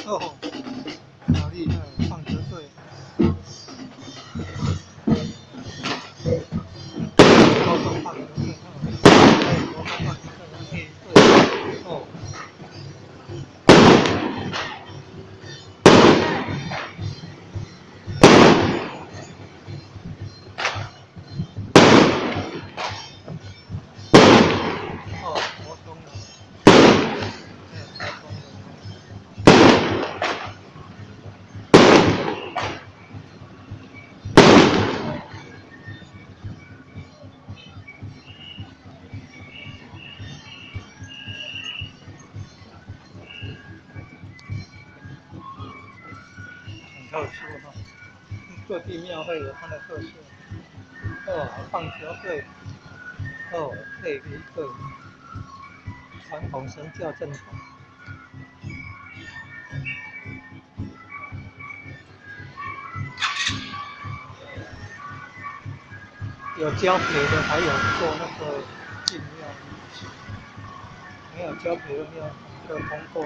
哦，好厉害，放得对。高中放得对，对，高中放得对，对，哦。哦，国中了，高中很特殊哈，各地庙会有它的特色。哦，放球队，哦，配一个传统神教正统。有交陪的，还有做那个进庙仪式，没有交陪的庙就通过。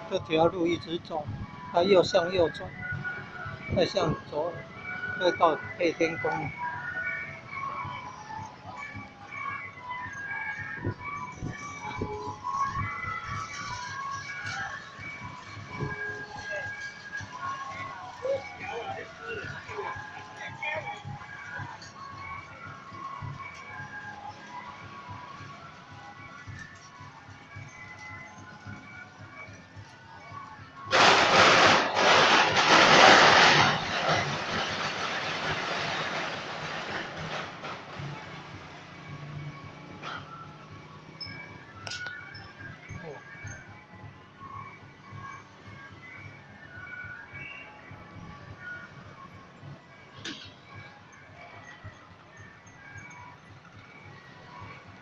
这条路一直走，它右向右转，再向左，再到配天宫。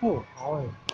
哦，好诶。